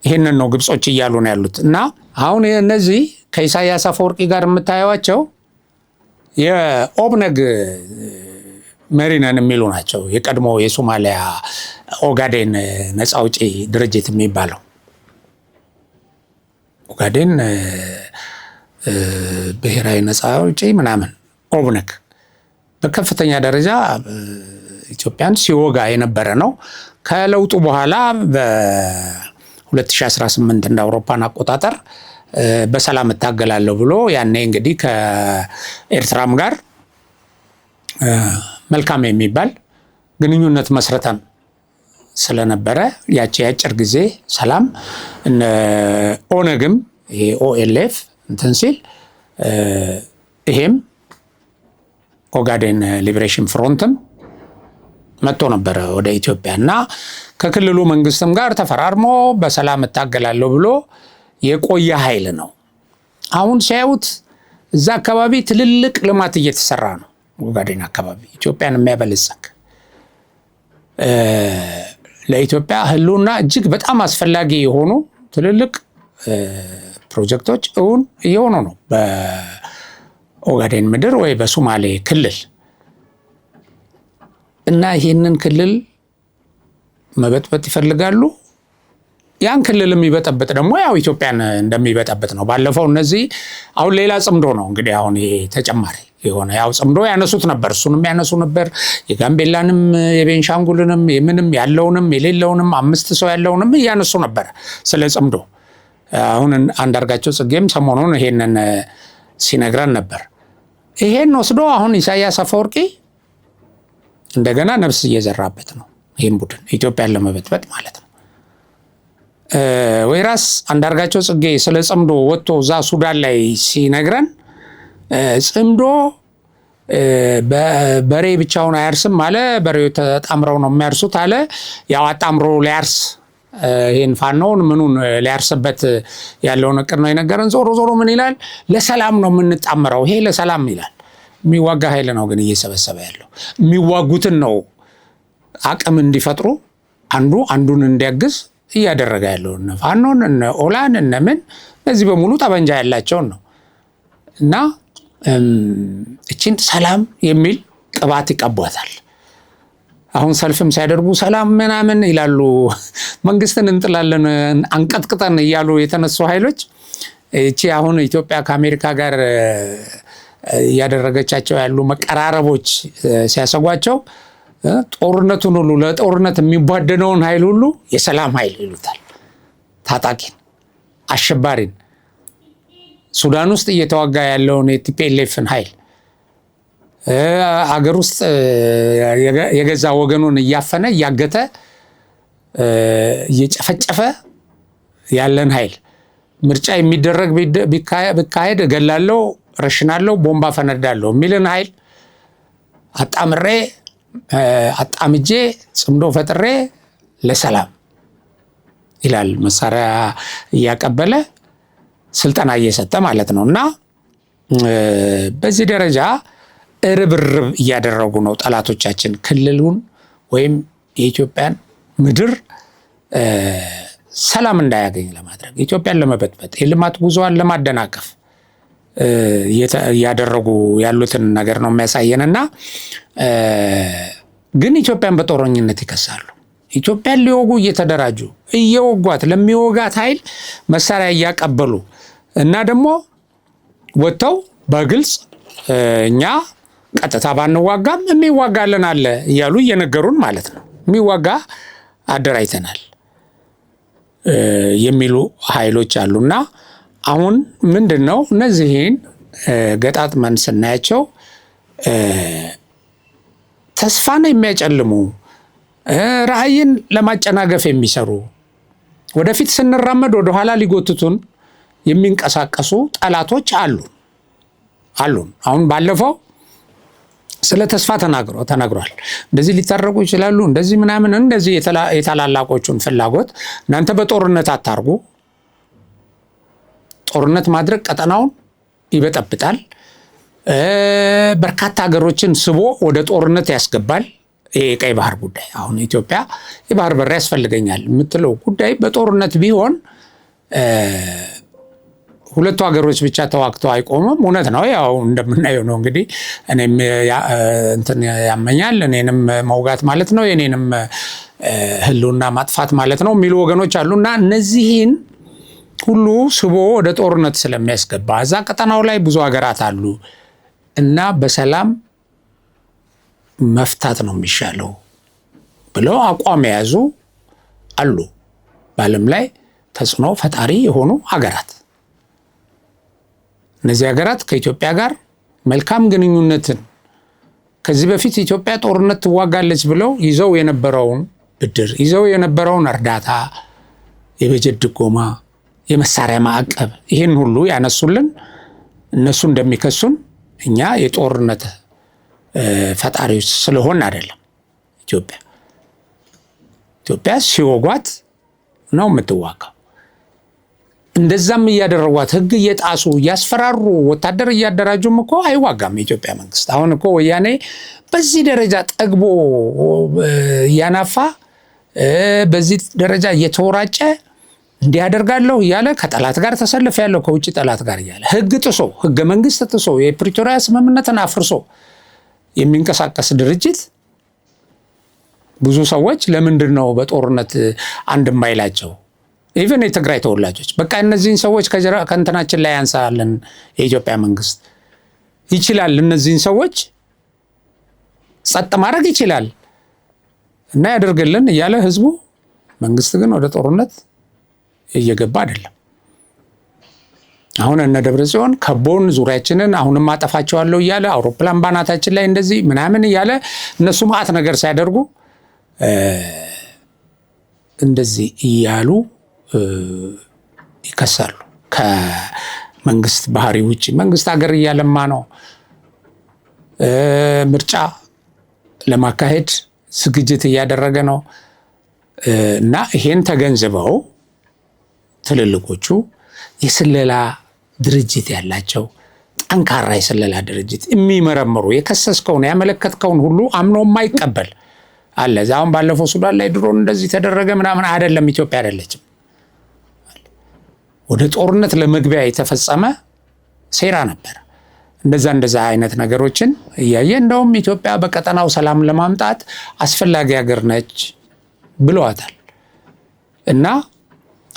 ይህንን ነው ግብጾች እያሉ ነው ያሉት። እና አሁን እነዚህ ከኢሳያስ አፈወርቂ ጋር የምታዩዋቸው የኦብነግ መሪ ነን የሚሉ ናቸው። የቀድሞ የሶማሊያ ኦጋዴን ነፃ አውጪ ድርጅት የሚባለው ኦጋዴን ብሔራዊ ነፃ አውጪ ምናምን ኦብነግ በከፍተኛ ደረጃ ኢትዮጵያን ሲወጋ የነበረ ነው። ከለውጡ በኋላ በ2018 እንደ አውሮፓን አቆጣጠር በሰላም እታገላለሁ ብሎ ያኔ እንግዲህ ከኤርትራም ጋር መልካም የሚባል ግንኙነት መስረተን ስለነበረ ያቺ የአጭር ጊዜ ሰላም ኦነግም ኦኤልኤፍ እንትን ሲል ይሄም ኦጋዴን ሊበሬሽን ፍሮንትም መጥቶ ነበረ ወደ ኢትዮጵያ እና ከክልሉ መንግስትም ጋር ተፈራርሞ በሰላም እታገላለሁ ብሎ የቆየ ኃይል ነው። አሁን ሲያዩት እዛ አካባቢ ትልልቅ ልማት እየተሰራ ነው። ኦጋዴን አካባቢ ኢትዮጵያን የሚያበለጽግ ለኢትዮጵያ ህልውና እጅግ በጣም አስፈላጊ የሆኑ ትልልቅ ፕሮጀክቶች እውን እየሆኑ ነው በኦጋዴን ምድር ወይ በሶማሌ ክልል እና ይህንን ክልል መበጥበጥ ይፈልጋሉ። ያን ክልል የሚበጠበጥ ደግሞ ያው ኢትዮጵያን እንደሚበጠበጥ ነው። ባለፈው እነዚህ አሁን ሌላ ጽምዶ ነው እንግዲህ አሁን ይሄ ተጨማሪ የሆነ ያው ጽምዶ ያነሱት ነበር፣ እሱንም ያነሱ ነበር። የጋምቤላንም የቤንሻንጉልንም የምንም ያለውንም የሌለውንም 5 ሰው ያለውንም እያነሱ ነበር ስለ ጽምዶ። አሁን አንዳርጋቸው ጽጌም ሰሞኑን ይሄንን ሲነግረን ነበር። ይሄን ወስዶ አሁን ኢሳያስ አፈወርቂ እንደገና ነፍስ እየዘራበት ነው ይህን ቡድን ኢትዮጵያን ለመበጥበጥ ማለት ነው። ወይራስ አንዳርጋቸው ጽጌ ስለ ጽምዶ ወጥቶ እዛ ሱዳን ላይ ሲነግረን ጽምዶ በሬ ብቻውን አያርስም አለ። በሬው ተጣምረው ነው የሚያርሱት አለ። ያው አጣምሮ ሊያርስ ይሄን ፋኖን ምኑን ሊያርስበት ያለውን እቅድ ነው የነገረን። ዞሮ ዞሮ ምን ይላል? ለሰላም ነው የምንጣምረው። ይሄ ለሰላም ይላል። የሚዋጋ ኃይል ነው ግን እየሰበሰበ ያለው። የሚዋጉትን ነው አቅም እንዲፈጥሩ አንዱ አንዱን እንዲያግዝ እያደረገ ያለው። እነ ፋኖን እነ ኦላን እነ ምን እዚህ በሙሉ ጠበንጃ ያላቸውን ነው እና እቺን ሰላም የሚል ቅባት ይቀቧታል። አሁን ሰልፍም ሲያደርጉ ሰላም ምናምን ይላሉ። መንግስትን እንጥላለን አንቀጥቅጠን እያሉ የተነሱ ኃይሎች እቺ አሁን ኢትዮጵያ ከአሜሪካ ጋር እያደረገቻቸው ያሉ መቀራረቦች ሲያሰጓቸው ጦርነቱን ሁሉ ለጦርነት የሚቧደነውን ኃይል ሁሉ የሰላም ኃይል ይሉታል። ታጣቂን፣ አሸባሪን፣ ሱዳን ውስጥ እየተዋጋ ያለውን የቲፒኤልኤፍን ኃይል አገር ውስጥ የገዛ ወገኑን እያፈነ እያገተ እየጨፈጨፈ ያለን ኃይል ምርጫ የሚደረግ ቢካሄድ እገላለሁ፣ ረሽናለሁ፣ ቦምባ ፈነዳለሁ የሚልን ኃይል አጣምጄ ጽምዶ ፈጥሬ ለሰላም ይላል። መሳሪያ እያቀበለ ስልጠና እየሰጠ ማለት ነው። እና በዚህ ደረጃ ርብርብ እያደረጉ ነው ጠላቶቻችን ክልሉን ወይም የኢትዮጵያን ምድር ሰላም እንዳያገኝ ለማድረግ ኢትዮጵያን ለመበጥበጥ የልማት ጉዞዋን ለማደናቀፍ እያደረጉ ያሉትን ነገር ነው የሚያሳየንና ግን ኢትዮጵያን በጦረኝነት ይከሳሉ። ኢትዮጵያን ሊወጉ እየተደራጁ እየወጓት ለሚወጋት ኃይል መሳሪያ እያቀበሉ እና ደግሞ ወጥተው በግልጽ እኛ ቀጥታ ባንዋጋም የሚዋጋልን አለ እያሉ እየነገሩን ማለት ነው። የሚዋጋ አደራጅተናል የሚሉ ኃይሎች አሉና አሁን ምንድነው እነዚህን ገጣጥመን ስናያቸው ተስፋን የሚያጨልሙ ራዕይን ለማጨናገፍ የሚሰሩ ወደፊት ስንራመድ ወደ ኋላ ሊጎትቱን የሚንቀሳቀሱ ጠላቶች አሉን። አሁን ባለፈው ስለ ተስፋ ተናግሯል። እንደዚህ ሊታረቁ ይችላሉ፣ እንደዚህ ምናምን፣ እንደዚህ የታላላቆቹን ፍላጎት እናንተ በጦርነት አታርጉ። ጦርነት ማድረግ ቀጠናውን ይበጠብጣል፣ በርካታ ሀገሮችን ስቦ ወደ ጦርነት ያስገባል። የቀይ ባህር ጉዳይ አሁን ኢትዮጵያ የባህር በር ያስፈልገኛል የምትለው ጉዳይ በጦርነት ቢሆን ሁለቱ ሀገሮች ብቻ ተዋግተው አይቆምም። እውነት ነው፣ ያው እንደምናየው ነው። እንግዲህ እኔም እንትን ያመኛል፣ እኔንም መውጋት ማለት ነው፣ የኔንም ህልውና ማጥፋት ማለት ነው የሚሉ ወገኖች አሉና እነዚህን ሁሉ ስቦ ወደ ጦርነት ስለሚያስገባ እዛ ቀጠናው ላይ ብዙ ሀገራት አሉ እና በሰላም መፍታት ነው የሚሻለው ብለው አቋም የያዙ አሉ። በዓለም ላይ ተጽዕኖ ፈጣሪ የሆኑ ሀገራት እነዚህ ሀገራት ከኢትዮጵያ ጋር መልካም ግንኙነትን ከዚህ በፊት ኢትዮጵያ ጦርነት ትዋጋለች ብለው ይዘው የነበረውን ብድር፣ ይዘው የነበረውን እርዳታ፣ የበጀት ድጎማ፣ የመሳሪያ ማዕቀብ ይህን ሁሉ ያነሱልን እነሱ እንደሚከሱን እኛ የጦርነት ፈጣሪዎች ስለሆን አይደለም። ኢትዮጵያ ሲወጓት ነው የምትዋጋው። እንደዛም እያደረጓት ህግ እየጣሱ እያስፈራሩ ወታደር እያደራጁም እኮ አይዋጋም የኢትዮጵያ መንግስት። አሁን እኮ ወያኔ በዚህ ደረጃ ጠግቦ እያናፋ በዚህ ደረጃ እየተወራጨ እንዲያደርጋለሁ እያለ ከጠላት ጋር ተሰልፍ ያለው ከውጭ ጠላት ጋር እያለ ህግ ጥሶ ህገ መንግስት ጥሶ የፕሪቶሪያ ስምምነትን አፍርሶ የሚንቀሳቀስ ድርጅት ብዙ ሰዎች ለምንድን ነው በጦርነት አንድ የማይላቸው? ኢቨን የትግራይ ተወላጆች በቃ እነዚህን ሰዎች ከእንትናችን ላይ ያንሳልን የኢትዮጵያ መንግስት ይችላል፣ እነዚህን ሰዎች ጸጥ ማድረግ ይችላል እና ያደርግልን እያለ ህዝቡ፣ መንግስት ግን ወደ ጦርነት እየገባ አይደለም። አሁን እነ ደብረጽዮን ከቦን ዙሪያችንን አሁንም አጠፋቸዋለሁ እያለ አውሮፕላን ባናታችን ላይ እንደዚህ ምናምን እያለ እነሱ ማአት ነገር ሲያደርጉ እንደዚህ እያሉ ይከሳሉ። ከመንግስት ባህሪ ውጭ መንግስት ሀገር እያለማ ነው፣ ምርጫ ለማካሄድ ዝግጅት እያደረገ ነው እና ይሄን ተገንዝበው ትልልቆቹ የስለላ ድርጅት ያላቸው ጠንካራ የስለላ ድርጅት የሚመረምሩ የከሰስከውን ያመለከትከውን ሁሉ አምኖ የማይቀበል አለ። አሁን ባለፈው ሱዳን ላይ ድሮን እንደዚህ ተደረገ ምናምን አይደለም፣ ኢትዮጵያ አይደለችም። ወደ ጦርነት ለመግቢያ የተፈጸመ ሴራ ነበር። እንደዛ አይነት ነገሮችን እያየ እንደውም ኢትዮጵያ በቀጠናው ሰላም ለማምጣት አስፈላጊ ሀገር ነች ብለዋታል እና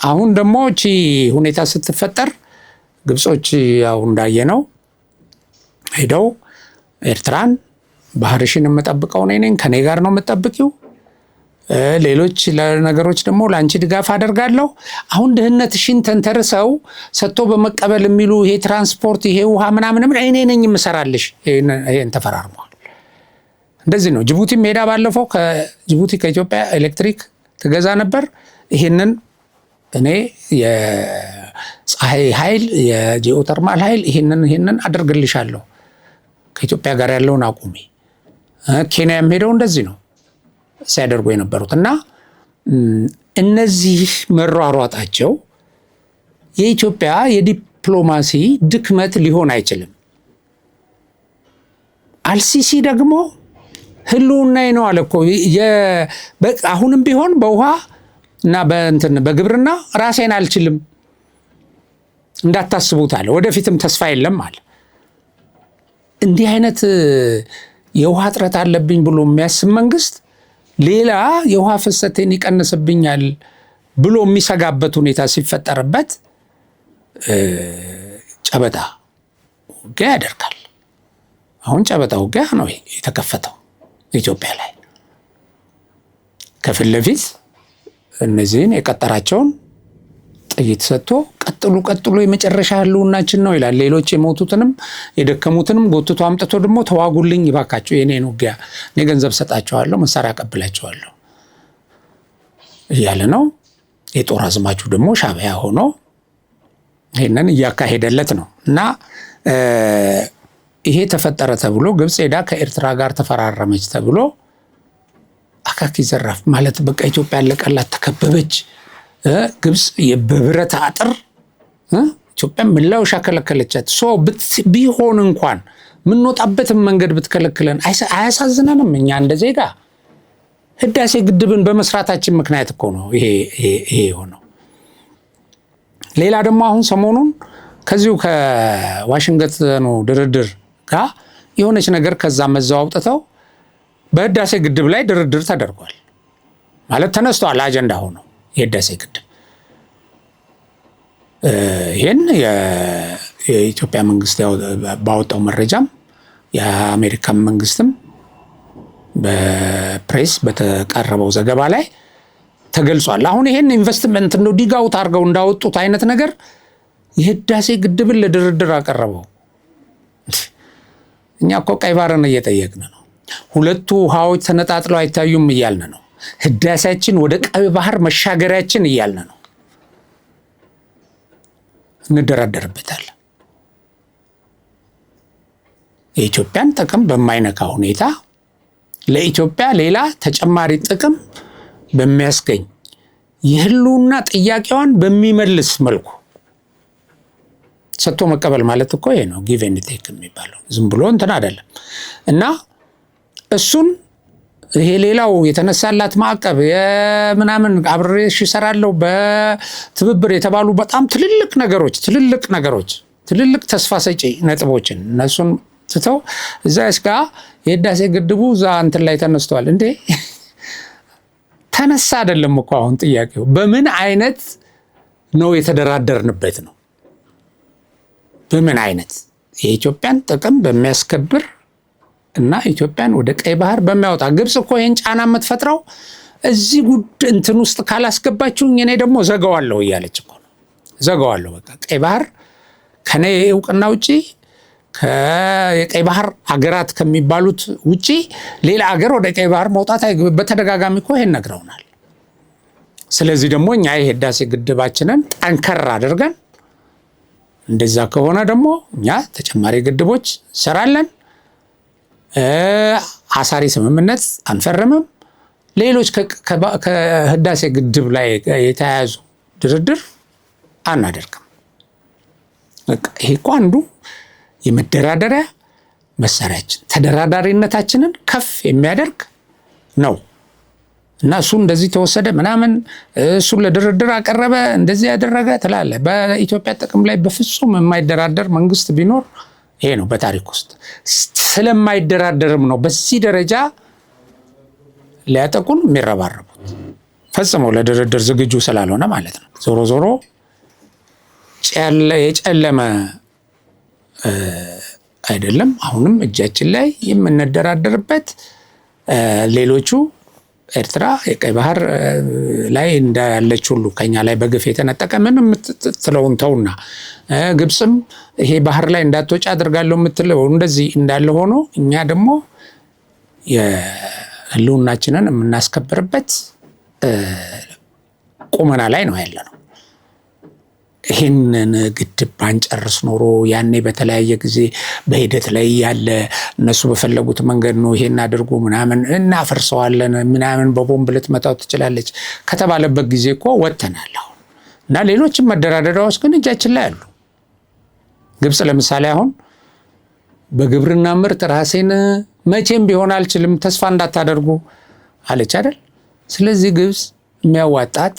አሁን ደግሞ እቺ ሁኔታ ስትፈጠር ግብጾች ያው እንዳየነው ሄደው ኤርትራን ባህርሽን የምጠብቀው እኔ ነኝ፣ ከኔ ጋር ነው የምጠብቂው፣ ሌሎች ነገሮች ደግሞ ለአንቺ ድጋፍ አደርጋለሁ። አሁን ድህነትሽን ተንተርሰው ሰጥቶ በመቀበል የሚሉ ይሄ ትራንስፖርት፣ ይሄ ውሃ ምናምን እኔ ነኝ የምሰራልሽ፣ ይሄን ተፈራርመዋል። እንደዚህ ነው። ጅቡቲም ሄዳ ባለፈው ከጅቡቲ ከኢትዮጵያ ኤሌክትሪክ ትገዛ ነበር። ይሄንን እኔ የፀሐይ ኃይል የጂኦተርማል ኃይል ይሄንን አደርግልሻለሁ፣ ከኢትዮጵያ ጋር ያለውን አቁሚ። ኬንያም ሄደው እንደዚህ ነው ሲያደርጉ የነበሩት እና እነዚህ መሯሯጣቸው የኢትዮጵያ የዲፕሎማሲ ድክመት ሊሆን አይችልም። አልሲሲ ደግሞ ህልውናዬ ነው አለ እኮ። አሁንም ቢሆን በውሃ እና በግብርና ራሴን አልችልም እንዳታስቡት አለ። ወደፊትም ተስፋ የለም አለ። እንዲህ አይነት የውሃ እጥረት አለብኝ ብሎ የሚያስብ መንግስት ሌላ የውሃ ፍሰቴን ይቀንስብኛል ብሎ የሚሰጋበት ሁኔታ ሲፈጠርበት ጨበጣ ውጊያ ያደርጋል። አሁን ጨበጣ ውጊያ ነው የተከፈተው ኢትዮጵያ ላይ። ከፊት ለፊት እነዚህን የቀጠራቸውን ጥይት ሰጥቶ ቀጥሉ የመጨረሻ ህልውናችን ነው ይላል። ሌሎች የሞቱትንም የደከሙትንም ጎትቶ አምጥቶ ደግሞ ተዋጉልኝ ይባካቸው፣ የኔን ውጊያ እኔ ገንዘብ ሰጣቸዋለሁ፣ መሳሪያ አቀብላቸዋለሁ እያለ ነው። የጦር አዝማቹ ደግሞ ሻዕቢያ ሆኖ ይሄንን እያካሄደለት ነው። እና ይሄ ተፈጠረ ተብሎ ግብፅ ሄዳ ከኤርትራ ጋር ተፈራረመች ተብሎ አካኪ ዘራፍ ማለት በቃ ኢትዮጵያ ያለቀላት፣ ተከበበች። ግብፅ በብረት አጥር ኢትዮጵያ ምላውሻ ከለከለቻት። ቢሆን እንኳን የምንወጣበትን መንገድ ብትከለክለን አያሳዝነንም? እኛ እንደ ዜጋ ህዳሴ ግድብን በመስራታችን ምክንያት እኮ ነው ይሄ የሆነው። ሌላ ደግሞ አሁን ሰሞኑን ከዚሁ ከዋሽንግተኑ ድርድር ጋር የሆነች ነገር ከዛ መዛው አውጥተው በህዳሴ ግድብ ላይ ድርድር ተደርጓል ማለት ተነስቷል። አጀንዳ ሆኖ የህዳሴ ግድብ ይህን የኢትዮጵያ መንግስት ባወጣው መረጃም የአሜሪካን መንግስትም በፕሬስ በተቀረበው ዘገባ ላይ ተገልጿል። አሁን ይህን ኢንቨስትመንት ነው ዲጋውት አድርገው እንዳወጡት አይነት ነገር የህዳሴ ግድብን ለድርድር አቀረበው። እኛ እኮ ቀይ ባህርን እየጠየቅን ነው። ሁለቱ ውሃዎች ተነጣጥለው አይታዩም እያልን ነው። ህዳሴያችን ወደ ቀይ ባህር መሻገሪያችን እያልን ነው። እንደራደርበታለን። የኢትዮጵያን ጥቅም በማይነካ ሁኔታ ለኢትዮጵያ ሌላ ተጨማሪ ጥቅም በሚያስገኝ የህልውና ጥያቄዋን በሚመልስ መልኩ ሰጥቶ መቀበል ማለት እኮ ይሄ ነው ጊቭ ኤንድ ቴክ የሚባለው። ዝም ብሎ እንትን አይደለም። እና እሱን ይሄ ሌላው የተነሳላት ማዕቀብ የምናምን አብሬሽ እሰራለሁ በትብብር የተባሉ በጣም ትልልቅ ነገሮች ትልልቅ ተስፋ ሰጪ ነጥቦችን እነሱን ትተው እዛ እስካ የህዳሴ ግድቡ እዛ እንትን ላይ ተነስተዋል። እንዴ ተነሳ አይደለም እኮ አሁን ጥያቄው በምን አይነት ነው የተደራደርንበት ነው። በምን አይነት የኢትዮጵያን ጥቅም በሚያስከብር እና ኢትዮጵያን ወደ ቀይ ባህር በሚያወጣ። ግብፅ እኮ ይህን ጫና የምትፈጥረው እዚህ እንትን ውስጥ ካላስገባችሁኝ እኔ ደግሞ ዘጋዋለሁ እያለች እኮ ነው። ዘጋዋለሁ በቃ ቀይ ባህር ከኔ እውቅና ውጪ የቀይ ባህር ሀገራት ከሚባሉት ውጪ ሌላ ሀገር ወደ ቀይ ባህር መውጣት በተደጋጋሚ እኮ ይሄን ነግረውናል። ስለዚህ ደግሞ እኛ የህዳሴ ግድባችንን ጠንከር አድርገን እንደዛ ከሆነ ደግሞ እኛ ተጨማሪ ግድቦች እንሰራለን፣ አሳሪ ስምምነት አንፈርምም፣ ሌሎች ከህዳሴ ግድብ ላይ የተያያዙ ድርድር አናደርግም። ይሄ እኮ አንዱ የመደራደሪያ መሳሪያችን ተደራዳሪነታችንን ከፍ የሚያደርግ ነው። እና እሱ እንደዚህ ተወሰደ ምናምን እሱን ለድርድር አቀረበ እንደዚህ ያደረገ ትላለ። በኢትዮጵያ ጥቅም ላይ በፍጹም የማይደራደር መንግስት ቢኖር ይሄ ነው በታሪክ ውስጥ። ስለማይደራደርም ነው በዚህ ደረጃ ሊያጠቁን የሚረባረቡት፣ ፈጽመው ለድርድር ዝግጁ ስላልሆነ ማለት ነው። ዞሮ ዞሮ የጨለመ አይደለም። አሁንም እጃችን ላይ የምንደራደርበት ሌሎቹ ኤርትራ የቀይ ባህር ላይ እንዳለች ሁሉ ከኛ ላይ በግፍ የተነጠቀ ምንም የምትለውን ተውና፣ ግብፅም ይሄ ባህር ላይ እንዳትወጪ አድርጋለሁ የምትለው እንደዚህ እንዳለ ሆኖ እኛ ደግሞ የህልውናችንን የምናስከብርበት ቁመና ላይ ነው ያለ ነው። ይህንን ግድብ ባንጨርስ ኖሮ ያኔ በተለያየ ጊዜ በሂደት ላይ ያለ እነሱ በፈለጉት መንገድ ነው ይሄን አድርጉ ምናምን እናፈርሰዋለን ምናምን በቦምብ ልትመታው ትችላለች ከተባለበት ጊዜ እኮ ወጥተናል አሁን። እና ሌሎችም መደራደሪያዎች ግን እጃችን ላይ አሉ። ግብፅ ለምሳሌ አሁን በግብርና ምርት ራሴን መቼም ቢሆን አልችልም ተስፋ እንዳታደርጉ አለች አይደል? ስለዚህ ግብፅ የሚያዋጣት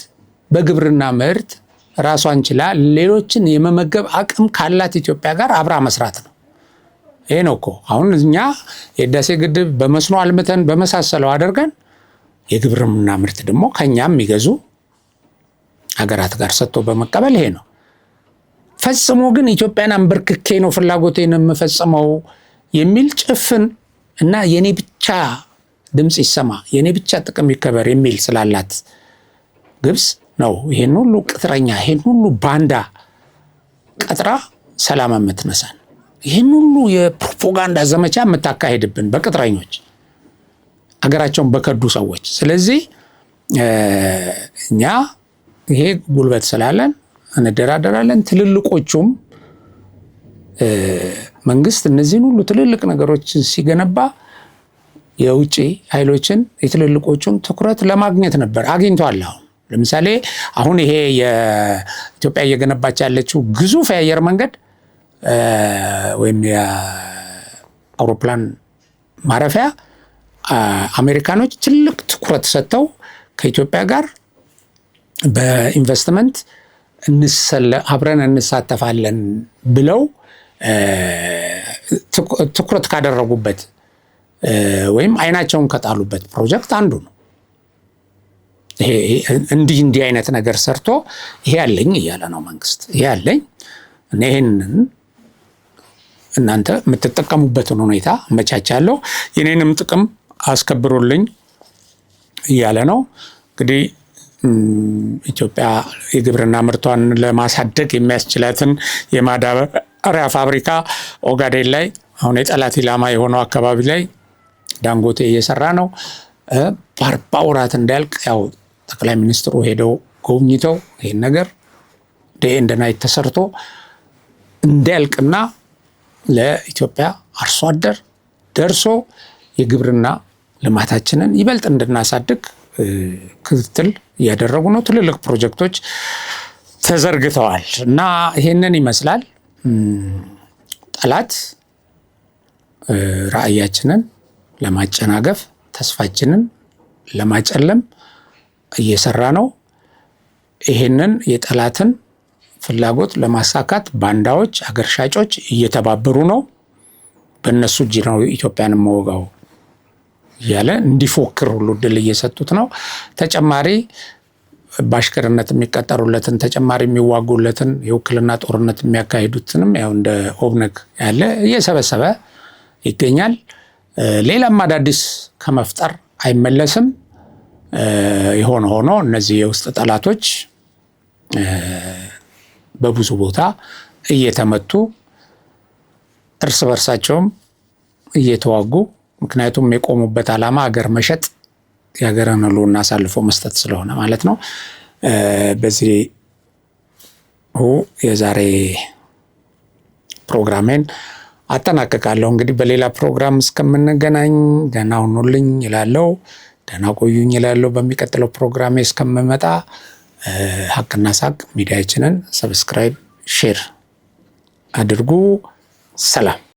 በግብርና ምርት ራሷን ችላ ሌሎችን የመመገብ አቅም ካላት ኢትዮጵያ ጋር አብራ መስራት ነው። ይሄ ነው እኮ አሁን እኛ የህዳሴ ግድብ በመስኖ አልምተን በመሳሰለው አድርገን የግብርና ምርት ደግሞ ከኛም የሚገዙ ሀገራት ጋር ሰጥቶ በመቀበል ይሄ ነው። ፈጽሞ ግን ኢትዮጵያን አንበርክኬ ነው ፍላጎቴን የምፈጽመው የሚል ጭፍን እና የኔ ብቻ ድምፅ ይሰማ የኔ ብቻ ጥቅም ይከበር የሚል ስላላት ግብፅ ነው ይሄን ሁሉ ቅጥረኛ ይሄን ሁሉ ባንዳ ቀጥራ ሰላም የምትነሳን ይሄን ሁሉ የፕሮፓጋንዳ ዘመቻ የምታካሄድብን በቅጥረኞች አገራቸውን በከዱ ሰዎች። ስለዚህ እኛ ይሄ ጉልበት ስላለን እንደራደራለን። ትልልቆቹም መንግስት እነዚህን ሁሉ ትልልቅ ነገሮችን ሲገነባ የውጭ ኃይሎችን የትልልቆቹን ትኩረት ለማግኘት ነበር። አግኝቷል። ለምሳሌ አሁን ይሄ የኢትዮጵያ እየገነባች ያለችው ግዙፍ የአየር መንገድ ወይም የአውሮፕላን ማረፊያ አሜሪካኖች ትልቅ ትኩረት ሰጥተው ከኢትዮጵያ ጋር በኢንቨስትመንት አብረን እንሳተፋለን ብለው ትኩረት ካደረጉበት ወይም አይናቸውን ከጣሉበት ፕሮጀክት አንዱ ነው። ይሄ እንዲህ አይነት ነገር ሰርቶ ይሄ ያለኝ እያለ ነው መንግስት። ይሄ ያለኝ እና ይሄንን እናንተ የምትጠቀሙበትን ሁኔታ አመቻቻለሁ፣ የኔንም ጥቅም አስከብሩልኝ እያለ ነው። እንግዲህ ኢትዮጵያ የግብርና ምርቷን ለማሳደግ የሚያስችላትን የማዳበሪያ ፋብሪካ ኦጋዴን ላይ አሁን የጠላት ኢላማ የሆነው አካባቢ ላይ ዳንጎቴ እየሰራ ነው። በ40 ወራት እንዳያልቅ ያው ጠቅላይ ሚኒስትሩ ሄደው ጎብኝተው ይሄን ነገር ዴይ ኤንድ ናይት ተሰርቶ እንዳያልቅና ለኢትዮጵያ አርሶ አደር ደርሶ የግብርና ልማታችንን ይበልጥ እንድናሳድግ ክትትል እያደረጉ ነው። ትልልቅ ፕሮጀክቶች ተዘርግተዋል እና ይሄንን ይመስላል። ጠላት ራዕያችንን ለማጨናገፍ ተስፋችንን ለማጨለም እየሰራ ነው። ይሄንን የጠላትን ፍላጎት ለማሳካት ባንዳዎች፣ አገር ሻጮች እየተባበሩ ነው። በእነሱ እጅ ነው ኢትዮጵያን መወጋው እያለ እንዲፎክር ሁሉ ድል እየሰጡት ነው። ተጨማሪ በአሽከርነት የሚቀጠሩለትን ተጨማሪ የሚዋጉለትን የውክልና ጦርነት የሚያካሂዱትንም ያው እንደ ኦብነግ ያለ እየሰበሰበ ይገኛል። ሌላም አዳዲስ ከመፍጠር አይመለስም። የሆነ ሆኖ እነዚህ የውስጥ ጠላቶች በብዙ ቦታ እየተመቱ እርስ በርሳቸውም እየተዋጉ፣ ምክንያቱም የቆሙበት ዓላማ ሀገር መሸጥ የሀገርን ሕልውና አሳልፎ መስጠት ስለሆነ ማለት ነው። በዚህ የዛሬ ፕሮግራሜን አጠናቅቃለሁ። እንግዲህ በሌላ ፕሮግራም እስከምንገናኝ ደህና ሁኑልኝ ይላለው፣ ደህና ቆዩኝ ይላለው። በሚቀጥለው ፕሮግራሜ እስከምመጣ ሀቅና ሳቅ ሚዲያችንን ሰብስክራይብ፣ ሼር አድርጉ። ሰላም።